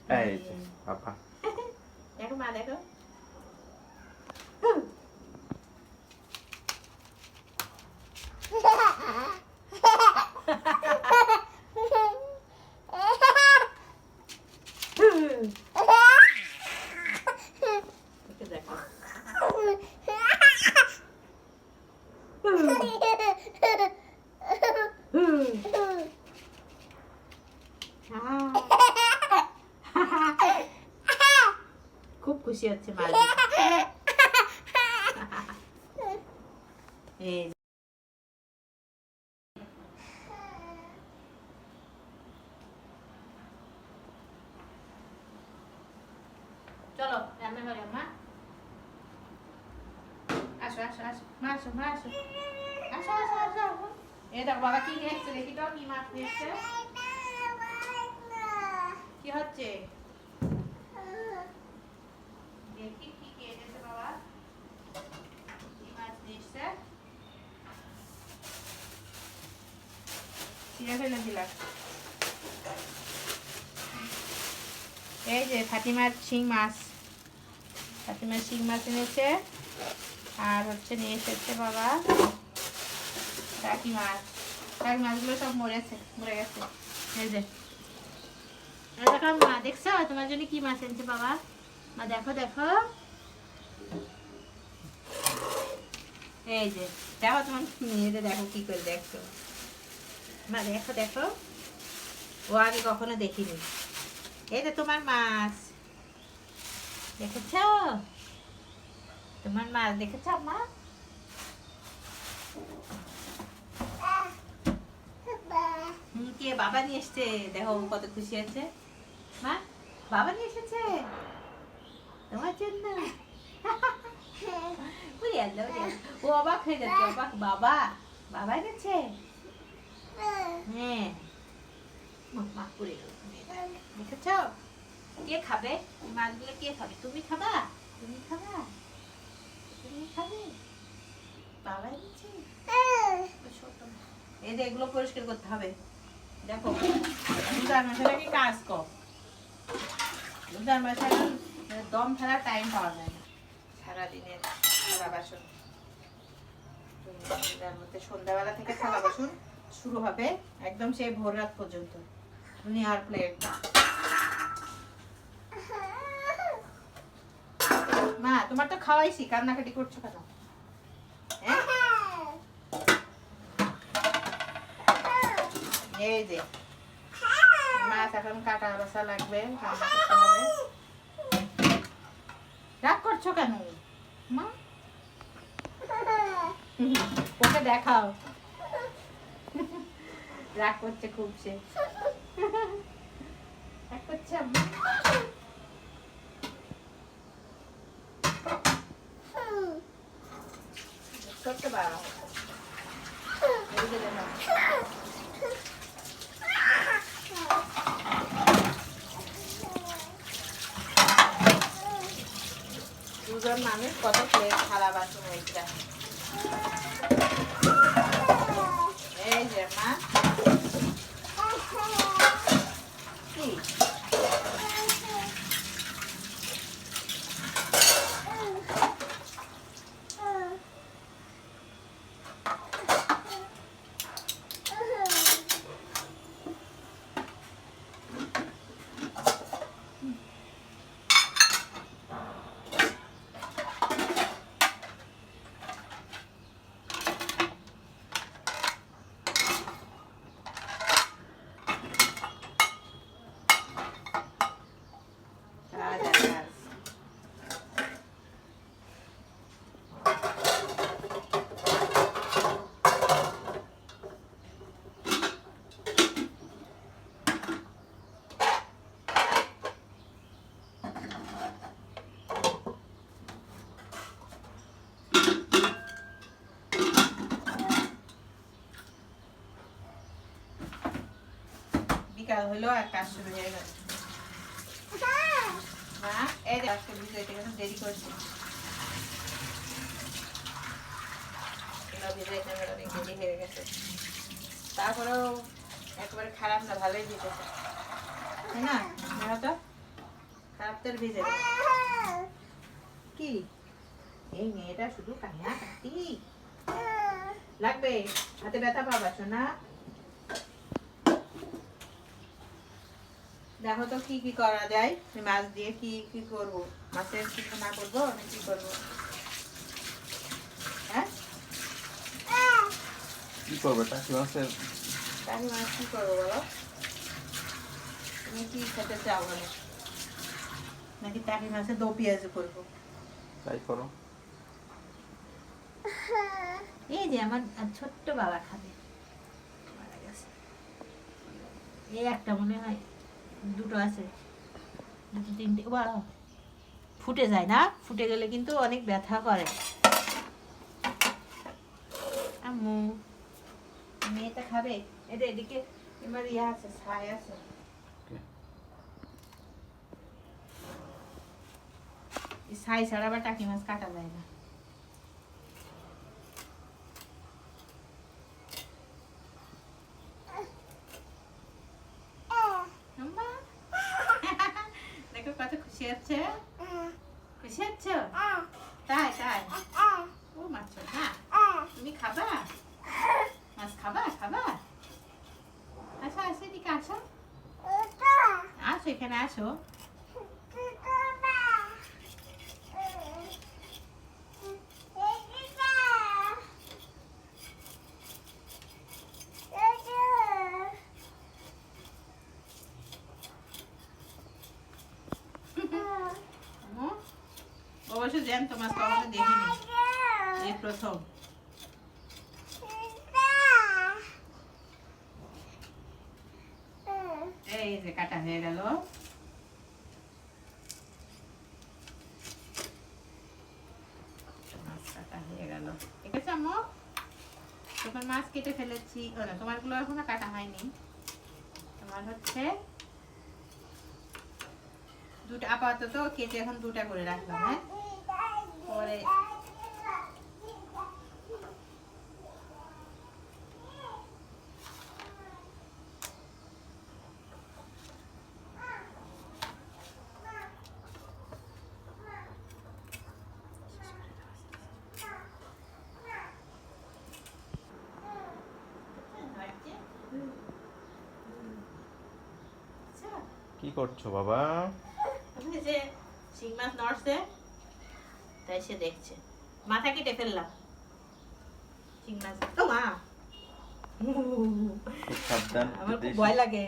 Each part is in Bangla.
এই যে বাবা দেখো মা দেখো খুব খুশি হচ্ছে মা এই চলো রান্নাঘরে মা আসো আসো আসো মা আসো মা আসো আসো আসো আসো আসো এই দেখো বাবা কি নিয়ে এসছে দেখি তো কি মাছ নিয়ে এসছে কি হচ্ছে দেখি কি কে এনেছে বাবা কি মাছ নিয়ে এসছে ছিঁড়ে ফেলে দিলাম এই যে ফাতিমার শিং মাছ এনেছে আর হচ্ছে নিয়ে এসেছে বাবা টাকি মাছগুলো সব মরে গেছে এই যে দেখো মা দেখছো তোমার জন্য কি মাছ এনেছে বাবা মা দেখো দেখো এই যে দেখো তোমার মেয়েদের দেখো কি করে দেখছো মা দেখো দেখো ও আগে কখনো দেখিনি এই যে তোমার মাছ দেখেছ তোমার মাছ দেখেছ মা কে বাবা নিয়ে এসছে দেখো কত খুশি আছে মা বাবা নিয়ে এসেছে তোমার জন্য ও অবাক হয়ে যাচ্ছে অবাক বাবা এনেছে হ্যাঁ মা পুড়ে গেল দেখেছ কে খাবে মাছগুলো কে খাবে তুমি খাবে বাবা এনেছে এই যে এগুলো পরিষ্কার করতে হবে দেখো রোজার মাসে নাকি কাজ কম রোজার মাসে দম ফেলার টাইম পাওয়া যায় না সারাদিনের থালা বাসন সন্ধ্যাবেলা থেকে থালা বাসন শুরু হবে একদম সেই ভোর রাত পর্যন্ত দুনিয়ার প্লেট মা তোমার তো খাওয়াইছি কান্নাকাটি করছো কেন এই যে মাছ এখন কাটা বাছা লাগবে রাগ করছো কেন মা ওকে দেখাও রাগ করছে খুব সে রাগ করছে করতে পারো দুজন মানুষ কত প্লেট থালা বাসন হয়েছে এই যে মা কি বিকাল হলো আর কাজ শুরু হয়ে গেল এই আজকে ভিডিওটা দেরি করছি দেরি হয়ে গেছে তারপরেও একেবারে খারাপ না ভালোই দিতেছে তাই না দেখো তো তোর ভেজে দেবো। কি এই মেয়েটা শুধু কান্না কাটি লাগবে, হাতে ব্যথা পাবা শোনা। দেখো তো কি কি করা যায়, মাছ দিয়ে কি কি করবো, মাছের কিছু না করবো আমি কি করবো? হ্যাঁ কি করবে টাকি মাছের? টাকি মাছ কি করবো বলো? তুমি কি খেতে চাও বলো? নাকি টাকি মাছে দো পেঁয়াজ করবো? তাই করো। এই যে আমার ছোট্ট বাবা খাবে, মারা গেছে। এই একটা মনে হয়, দুটো আছে, দুটো তিনটে বাবা ফুটে যায় না, ফুটে গেলে কিন্তু অনেক ব্যথা করে। আম্মু মেয়েটা খাবে, এটা এদিকে এবার ইয়ে আছে, ছাই আছে। ছাই ছাড়া আবার টাকি মাছ কাটা যায় না। দেখো কত খুশি হচ্ছে, খুশি হচ্ছ? তাই তাই, ও মাছ না, তুমি খাবা মাছ, খাবা খাবা? আসো আসো এদিকে আসো, আসো এখানে আসো। অবশ্য জ্যান্ত মাছ কখনো দেখিনি, এই প্রথম। এই যে কাটা হয়ে গেল, মাছ কাটা হয়ে গেল। ঠিক আছে আম্মু, তোমার মাছ কেটে ফেলেছি, তোমার গুলো এখনো কাটা হয়নি। তোমার হচ্ছে দুটো আপাতত কেটে এখন দুটা করে রাখলাম। হ্যাঁ পরে কি করছো বাবা? যে শিং মাছ নড়ছে তাই সে দেখছে, মাথা কেটে ফেললাম শিং মাছ। ও মা, সাবধান, আমার খুব ভয় লাগে।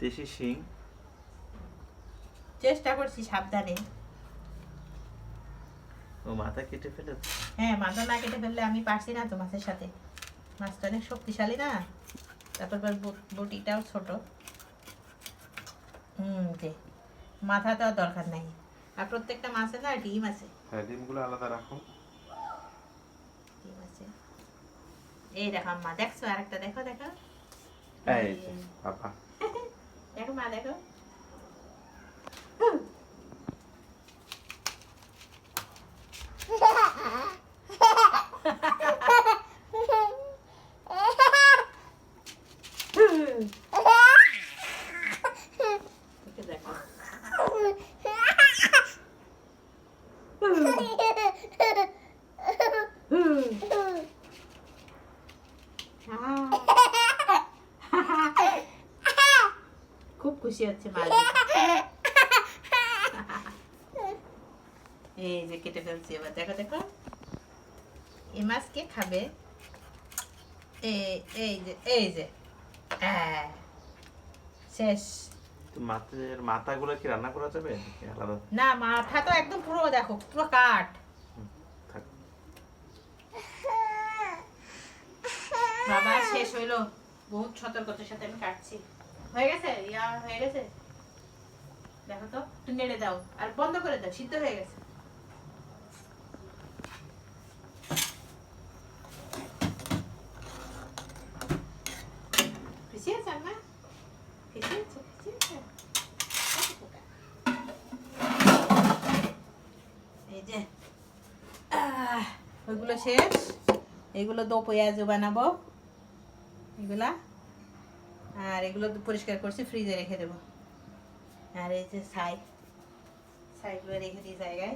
দেশি শিং। চেষ্টা করছি সাবধানে। ও মাথা কেটে ফেলেছে। হ্যাঁ মাথা না কেটে ফেললে আমি পারছি না তো মাছের সাথে, মাছটা অনেক শক্তিশালী না, তারপর বটিটাও ছোট। যে মাথা তো দরকার নাই, আর প্রত্যেকটা মাছে না ডিম আছে। হ্যাঁ ডিমগুলো আলাদা রাখো। ডিম আছে, এই দেখো মা, দেখছো আরেকটা দেখো, দেখো এই যে বাবা দেখো মা, দেখো দেখো খুব খুশি হচ্ছে মা। এই যে কেটে ফেলছি, এবার দেখো দেখো এই মাছ কে খাবে? এই যে শেষ। তো মাছের মাথাগুলো কি রান্না করা যাবে আলাদা? না মাথা তো একদম পুরো দেখো, পুরো কাট। থাক। বাবা শেষ হইলো, বহুত সতর্কতার সাথে আমি কাটছি। হয়ে গেছে, হয়ে গেছে, দেখো তো একটু নেড়ে দাও আর বন্ধ করে দাও, সিদ্ধ হয়ে গেছে। খুশি আছে আম্মা? খুশি আছে, খুশি আছে। এই যে ওইগুলো শেষ, এগুলো দো পেঁয়াজ বানাবো এগুলা, আর এগুলো পরিষ্কার করছি ফ্রিজে রেখে দেবো। আর এই যে সাইডগুলো রেখে দিই জায়গায়।